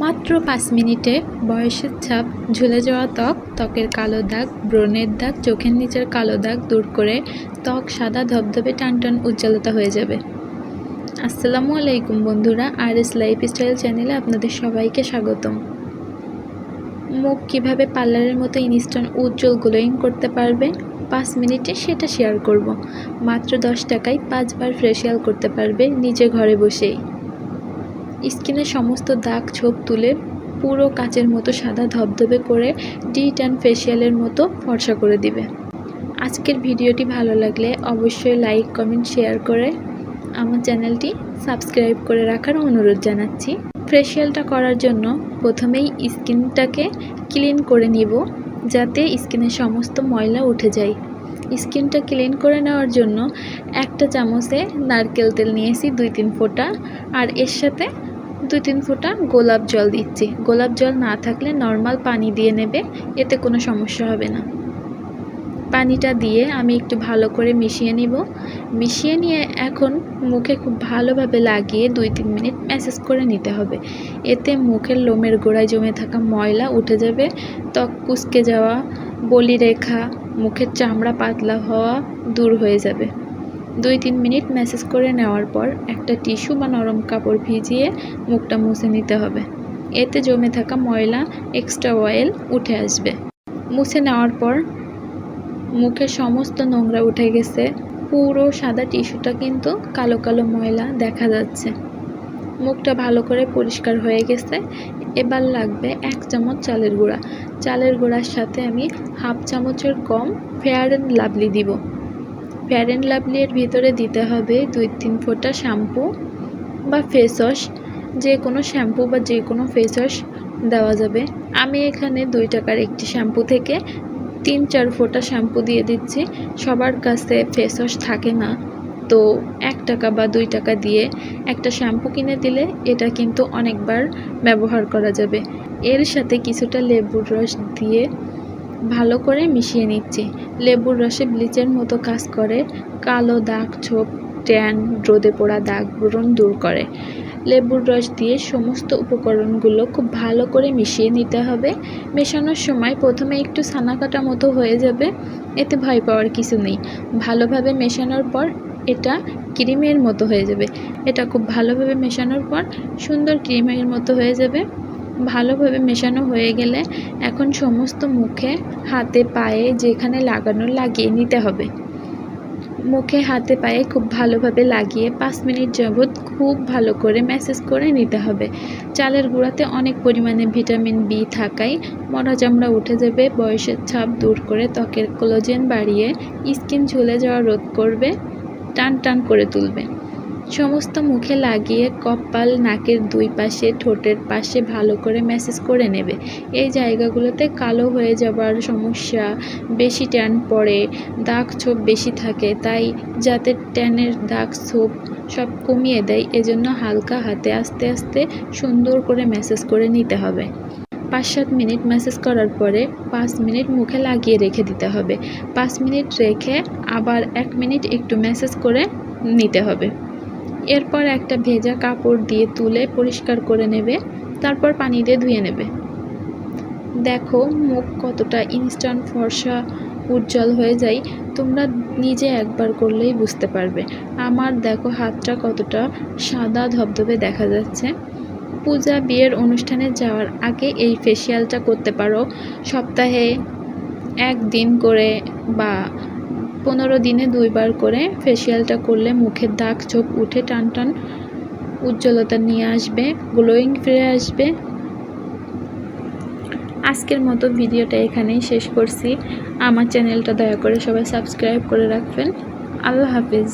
মাত্র 5 মিনিটে বয়সের ছাপ, ঝুলে যাওয়া ত্বক, ত্বকের কালো দাগ, ব্রণের দাগ, চোখের নিচের কালো দাগ দূর করে ত্বক সাদা ধবধবে টানটান উজ্জ্বলতা হয়ে যাবে। আসসালামু আলাইকুম বন্ধুরা, RS লাইফস্টাইল চ্যানেলে আপনাদের সবাইকে স্বাগতম। মুখ কিভাবে পার্লারের মতো ইনস্ট্যান্ট উজ্জ্বল গ্লোয়িং করতে পারবে 5 মিনিটে সেটা শেয়ার করব। মাত্র 10 টাকায় 5 বার ফেসিয়াল করতে পারবে নিজে ঘরে বসেই। স্কিনের সমস্ত দাগ ছোপ তুলে পুরো কাচের মতো সাদা ধবধবে করে ডিট অ্যান্ড ফেসিয়ালের মতো ফর্সা করে দিবে। আজকের ভিডিওটি ভালো লাগলে অবশ্যই লাইক, কমেন্ট, শেয়ার করে আমার চ্যানেলটি সাবস্ক্রাইব করে রাখার অনুরোধ জানাচ্ছি। ফেসিয়ালটা করার জন্য প্রথমেই স্কিনটাকে ক্লিন করে নিব, যাতে স্কিনের সমস্ত ময়লা উঠে যায়। স্কিনটা ক্লিন করে নেওয়ার জন্য একটা চামচে নারকেল তেল নিয়েছি 2-3 ফোঁটা, আর এর সাথে 2-3 ফোঁটা গোলাপ জল দিচ্ছি। গোলাপ জল না থাকলে নর্মাল পানি দিয়ে নেবে, এতে কোনো সমস্যা হবে না। পানিটা দিয়ে আমি একটু ভালো করে মিশিয়ে নিব। মিশিয়ে নিয়ে এখন মুখে খুব ভালোভাবে লাগিয়ে 2-3 মিনিট ম্যাসাজ করে নিতে হবে। এতে মুখের লোমের গোড়ায় জমে থাকা ময়লা উঠে যাবে, ত্বক কুঁচকে যাওয়া, বলি রেখা, মুখের চামড়া পাতলা হওয়া দূর হয়ে যাবে। 2-3 মিনিট ম্যাসাজ করে নেওয়ার পর একটা টিস্যু বা নরম কাপড় ভিজিয়ে মুখটা মুছে নিতে হবে। এতে জমে থাকা ময়লা, এক্সট্রা অয়েল উঠে আসবে। মুছে নেওয়ার পর মুখে সমস্ত নোংরা উঠে গেছে, পুরো সাদা টিস্যুটা কিন্তু কালো কালো ময়লা দেখা যাচ্ছে। মুখটা ভালো করে পরিষ্কার হয়ে গেছে। এবার লাগবে 1 চামচ চালের গুঁড়া। চালের গুঁড়ার সাথে আমি 1/2 চামচের কম ফেয়ার অ্যান্ড লাভলি দিব। ফেয়ার অ্যান্ড লাভলি এর ভিতরে দিতে হবে 2-3 ফোঁটা শ্যাম্পু বা ফেস ওয়াশ, যে কোনো শ্যাম্পু বা যে কোনো ফেস ওয়াশ দেওয়া যাবে। আমি এখানে 2 টাকার একটি শ্যাম্পু থেকে 3-4 ফোঁটা শ্যাম্পু দিয়ে দিচ্ছি। সবার কাছে ফেস ওয়াশ থাকে না, তো 1 টাকা বা 2 টাকা দিয়ে একটা শ্যাম্পু কিনে দিলে এটা কিন্তু অনেকবার ব্যবহার করা যাবে। এর সাথে কিছুটা লেবুর রস দিয়ে ভালো করে মিশিয়ে নিচ্ছি। লেবুর রসে ব্লিচের মতো কাজ করে, কালো দাগ ছোপ, ট্যান, রোদে পোড়া দাগ, ব্রণ দূর করে। লেবুর রস দিয়ে সমস্ত উপকরণগুলো খুব ভালো করে মিশিয়ে নিতে হবে। মেশানোর সময় প্রথমে একটু ছানা কাটা মতো হয়ে যাবে, এতে ভয় পাওয়ার কিছু নেই। ভালোভাবে মেশানোর পর এটা ক্রিমের মতো হয়ে যাবে। এটা খুব ভালোভাবে মেশানোর পর সুন্দর ক্রিমের মতো হয়ে যাবে। ভালোভাবে মেশানো হয়ে গেলে এখন সমস্ত মুখে, হাতে, পায়ে যেখানে লাগানোর লাগিয়ে নিতে হবে। মুখে, হাতে, পায়ে খুব ভালোভাবে লাগিয়ে 5 মিনিট যাবৎ খুব ভালো করে ম্যাসাজ করে নিতে হবে। চালের গুঁড়াতে অনেক পরিমাণে ভিটামিন বি থাকায় মরা চামড়া উঠে যাবে, বয়সের ছাপ দূর করে ত্বকের কোলাজেন বাড়িয়ে স্কিন ঝুলে যাওয়া রোধ করবে, টান টান করে তুলবে। সমস্ত মুখে লাগিয়ে কপাল, নাকের 2 পাশে, ঠোঁটের পাশে ভালো করে ম্যাসাজ করে নেবে। এই জায়গাগুলোতে কালো হয়ে যাবার সমস্যা, বেশি ট্যান পড়ে, দাগ ছোপ বেশি থাকে, তাই যাতে ট্যানের দাগ ছোপ সব কমিয়ে দেয়, এজন্য হালকা হাতে আস্তে আস্তে সুন্দর করে ম্যাসাজ করে নিতে হবে। 5-7 মিনিট ম্যাসাজ করার পরে 5 মিনিট মুখে লাগিয়ে রেখে দিতে হবে। 5 মিনিট রেখে আবার 1 মিনিট একটু ম্যাসাজ করে নিতে হবে। এরপর একটা ভেজা কাপড় দিয়ে তুলে পরিষ্কার করে নেবে, তারপর পানি দিয়ে ধুয়ে নেবে। দেখো মুখ কতটা ইনস্ট্যান্ট ফর্সা উজ্জ্বল হয়ে যায়, তোমরা নিজে একবার করলেই বুঝতে পারবে। আমার দেখো হাতটা কতটা সাদা ধবধবে দেখা যাচ্ছে। পূজা, বিয়ের অনুষ্ঠানে যাওয়ার আগে এই ফেসিয়ালটা করতে পারো। সপ্তাহে 1 দিন করে বা 15 দিনে 2 বার করে ফেসিয়ালটা করলে মুখের দাগ ছোপ উঠে টান টান উজ্জ্বলতা নিয়ে আসবে, গ্লোয়িং ফিরে আসবে। আজকের মতো ভিডিওটা এখানেই শেষ করছি। আমার চ্যানেলটা দয়া করে সবাই সাবস্ক্রাইব করে রাখবেন। আল্লাহ হাফিজ।